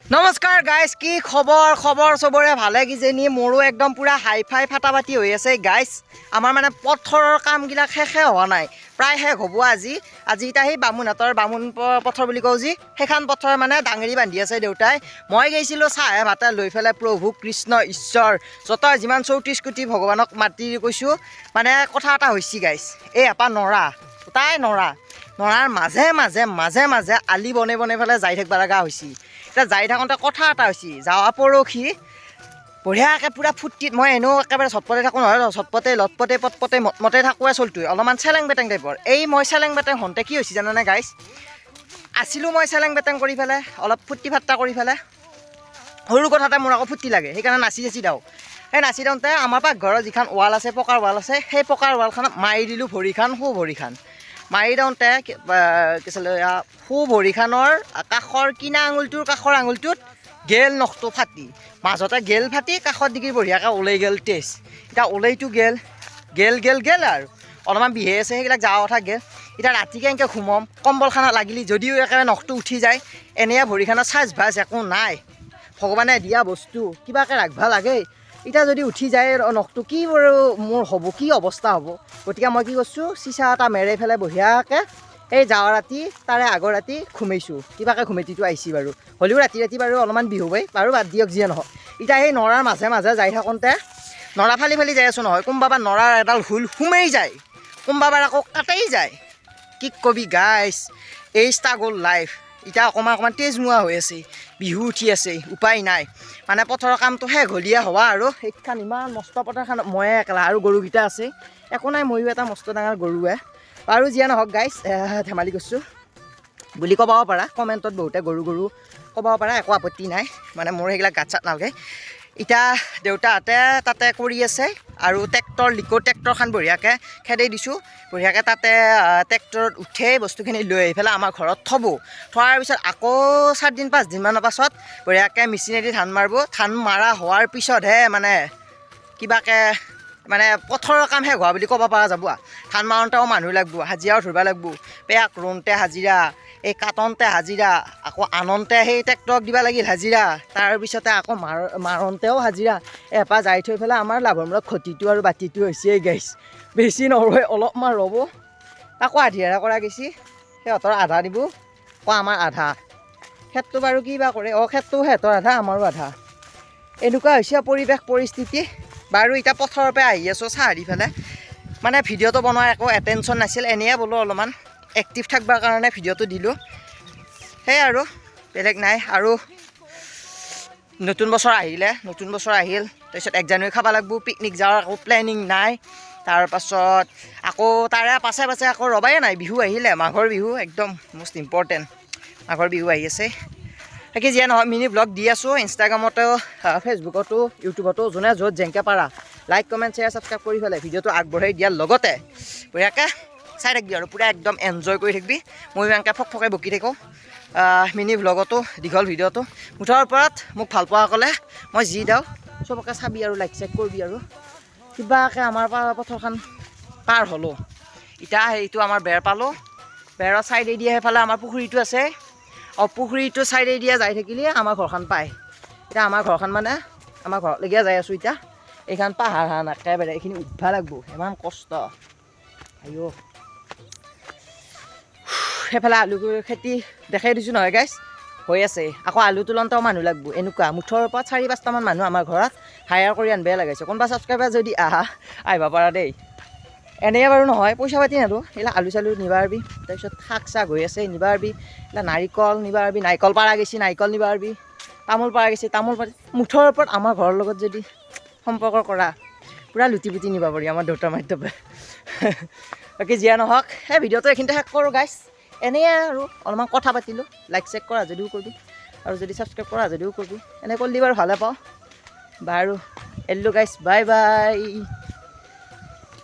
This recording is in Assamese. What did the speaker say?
নমস্কাৰ গাইজ, কি খবৰ চবৰে ভালে কিজানি? মোৰো একদম পুৰা হাই ফাই ফাটাফাটি হৈ আছে গাইজ। আমাৰ মানে পথৰৰ কামবিলাক শেষে হোৱা নাই, প্ৰায় শেষ হ'ব আজি এতিয়া সেই বামুণহাটৰ বামুণ পথৰ বুলি কওঁ যি, সেইখন পথৰ মানে ডাঙৰি বান্ধি আছে দেউতাই। মই গৈছিলোঁ চাহে ভাতে লৈ পেলাই প্ৰভু কৃষ্ণ ঈশ্বৰ যত যিমান 34 কোটি ভগৱানক মাতি কৈছোঁ। মানে কথা এটা হৈছে গাইজ, এই এপাহ নৰা তাই নৰাৰ মাজে মাজে আলি বনাই পেলাই যাই থাকিব লগা হৈছে। এতিয়া যাই থাকোঁতে কথা এটা হৈছে, যাৱা পৰহি বঢ়িয়াকৈ পূৰা ফূৰ্তিত মই এনেও একেবাৰে চটপটে থাকোঁ নহয়, চটপটে লটপটে পটপটে মটমটে থাকোঁৱে চলটোৱে অলপমান চেলেং বেটেং টাইপৰ। এই মই চেলেং বেটেং হওঁতে কি হৈছে জানানে গাইজ? আছিলোঁ মই চেলেং বেটেং কৰি পেলাই অলপ ফূৰ্তি ফাৰ্তা কৰি পেলাই, সৰু কথাতে মোৰ আকৌ ফূৰ্তি লাগে, সেইকাৰণে নাচি দিওঁ। সেই নাচি দিওঁতে আমাৰ পাকঘৰৰ যিখন ৱাল আছে, পকাৰ ৱাল আছে, সেই পকাৰ ৱালখনত মাৰি দিলোঁ ভৰিখন, ভৰিখন মাৰি দিওঁতে কি আছিলে, ভৰিখনৰ কাষৰ কিনা আঙুলটোৰ কাষৰ আঙুলটোত গেল নখটো ফাটি, মাজতে গেল ফাটি কাষত দিগি বঢ়িয়াকৈ ওলাই গেল তেজ। এতিয়া ওলাইটো গেল আৰু অলপমান বিহে আছে, সেইবিলাক যাৱা কথা গেল। এতিয়া ৰাতি কেনেকৈ ঘুমম, কম্বলখানা লাগিলি যদিও একেবাৰে নখটো উঠি যায়, এনেই ভৰিখনত চাজ ভাজ একো নাই, ভগৱানে দিয়া বস্তু কিবাকৈ ৰাখিব লাগে। এতিয়া যদি উঠি যায় নখটো, কি বাৰু মোৰ হ'ব, কি অৱস্থা হ'ব? গতিকে মই কি কৰিছোঁ, চিচা এটা মেৰাই পেলাই বঢ়িয়াকৈ এই যাৱা ৰাতি তাৰে আগৰ ৰাতি ঘুমাইছোঁ, কিবাকৈ ঘুমাইটো আহিছে বাৰু, হ'লেও ৰাতি বাৰু অলপমান বিহু পাই বাৰু, বাদ দিয়ক যিয়ে নহওক। এতিয়া সেই নৰাৰ মাজে যাই থাকোঁতে নৰা ফালি যাই আছোঁ নহয়, কোনোবাবাৰ নৰাৰ এডাল হুল সোমাই যায়, কোনোবাবাৰ আকৌ কাটাই যায়। কি কবি গাইজ, এই ষ্ট্ৰাগল লাইফ। এতিয়া অকণমান তেজ নোহোৱা হৈ আছে, বিহু উঠি আছে, উপায় নাই। মানে পথৰৰ কামটো শেষ হলিয়া হোৱা আৰু সেইখন ইমান মস্ত পথাৰখন ময়ে একলা আৰু গৰুকেইটা আছে, একো নাই, ময়ো এটা মস্ত ডাঙৰ গৰুৱে বাৰু, যিয়ে নহওক গাইজ, ধেমালি কৰিছোঁ বুলি ক'ব পাৰা। কমেণ্টত বহুতে গৰু ক'ব পাৰা, একো আপত্তি নাই, মানে মোৰ সেইবিলাক গাত চাত নালাগে। এতিয়া দেউতাহঁতে তাতে কৰি আছে আৰু ট্ৰেক্টৰখন বঢ়িয়াকৈ খেদাই দিছোঁ, বঢ়িয়াকৈ তাতে ট্ৰেক্টৰত উঠেই বস্তুখিনি লৈ আহি পেলাই আমাৰ ঘৰত থোৱাৰ পিছত আকৌ 4-5 দিনমানৰ পাছত বঢ়িয়াকৈ মেচিনেদি ধান মাৰিব। ধান মাৰা হোৱাৰ পিছতহে মানে কিবাকৈ মানে পথৰৰ কাম শেষ হোৱা বুলি ক'ব পৰা যাব। ধান মাৰোঁতেও মানুহ লাগব, হাজিৰাও ধৰিব লাগব, পেয়াক ৰোওঁতে হাজিৰা, এই কাটনতে হাজিৰা, আকৌ আনন্তে সেই ট্ৰেক্টৰক দিব লাগিল হাজিৰা, তাৰপিছতে আকৌ মাৰোঁতেও হাজিৰা। এপাহ যাই থৈ পেলাই আমাৰ লাভৰ মূৰত ক্ষতিটো আৰু বাতিটো হৈছে গাইছ। বেছি নৰয়, অলপমান ৰ'ব, আকৌ আধিয়াৰা কৰা গৈছি, সিহঁতৰ আধা দিব, আকৌ আমাৰ আধা। খেতটো বাৰু কি বা কৰে, খেতটো সিহঁতৰ আধা আমাৰো আধা, এনেকুৱা হৈছে পৰিৱেশ পৰিস্থিতি। বাৰু এতিয়া পথাৰৰ পৰা আহি আছোঁ চাহাৰি পেলাই, মানে ভিডিঅ'টো বনোৱাৰ একো এটেনশ্যন নাছিল, এনেই বোলো অলপমান এক্টিভ থাকিবৰ কাৰণে ভিডিঅ'টো দিলোঁ, সেয়াই আৰু বেলেগ নাই। আৰু নতুন বছৰ আহিল, তাৰপিছত 1 জানুৱাৰী খাব লাগিব, পিকনিক যোৱাৰ একো প্লেনিং নাই। তাৰপাছত আকৌ তাৰে পাছে আকৌ ৰবাই নাই, বিহু আহিলে, মাঘৰ বিহু একদম মষ্ট ইম্পৰ্টেণ্ট, মাঘৰ বিহু আহি আছে। তাকে যিয়ে নহয় মিনি ব্লগ দি আছোঁ, ইনষ্টাগ্ৰামতো, ফেচবুকতো, ইউটিউবতো, যোনে য'ত যেনেকৈ পাৰা লাইক কমেণ্ট শ্বেয়াৰ ছাবস্ক্ৰাইব কৰি পেলাই ভিডিঅ'টো আগবঢ়াই দিয়াৰ লগতে বঢ়িয়াকৈ চাই থাকিবি আৰু পূৰা একদম এনজয় কৰি থাকিবি। ময়ো এনেকৈ ফকফকাই বকি থাকোঁ মিনি ব্লগতো, দীঘল ভিডিঅ'টো। মুঠৰ ওপৰত মোক ভাল পোৱাসকলে মই যি দিওঁ চবকে চাবি আৰু লাইক চাইক কৰিবি আৰু কিবাকৈ আমাৰ পথৰখন পাৰ হ'লোঁ। এতিয়া সেইটো আমাৰ বেৰ পালোঁ, বেৰৰ ছাইডেদি সেইফালে আমাৰ পুখুৰীটো আছে, পুখুৰীটো ছাইডেদি যাই থাকিলে আমাৰ ঘৰখন পায়। এতিয়া আমাৰ ঘৰখন মানে আমাৰ ঘৰলৈকে যাই আছোঁ। এতিয়া এইখন পাহাৰ হান একেবাৰে, এইখিনি উঠিব লাগিব, ইমান কষ্ট। আইঅ' সেইফালে আলু খেতি দেখাই দিছোঁ নহয় গাইছ, হৈ আছে। আকৌ আলু তোলন্তেও মানুহ লাগব, এনেকুৱা মুঠৰ ওপৰত 4-5টামান মানুহ আমাৰ ঘৰত হায়াৰ কৰি আনিবই লগাইছে। কোনোবা ছাবস্ক্ৰাইবাৰ যদি আহিব পাৰা দেই, এনেই বাৰু নহয়, পইচা পাতি নানো, এইবিলাক আলু চালু নিব পাৰিবি, তাৰপিছত শাক চাক হৈ আছে নিব পাৰিবি, এইবিলাক নাৰিকল নিব পাৰিবি, নাৰিকল পাৰা গৈছে নাৰিকল নিব পাৰিবি, তামোল পাৰা গৈছে তামোল পাৰি, মুঠৰ ওপৰত আমাৰ ঘৰৰ লগত যদি সম্পৰ্ক কৰা পূৰা লুটি পুটি নিব পাৰি আমাৰ দেউতাৰ মাধ্যমে। বাকী যিয়ে নহওক, সেই ভিডিঅ'টো এইখিনিতে শেষ কৰোঁ গাইছ। এনেই আৰু অলপমান কথা পাতিলোঁ, লাইক চাইক কৰা যদিও কৰিবি, আৰু যদি ছাবস্ক্ৰাইব কৰা যদিও কৰিবি, এনে কৰিলে বাৰু ভালে পাওঁ। বাৰু এৰিলোঁ গাইছ, বাই বাই।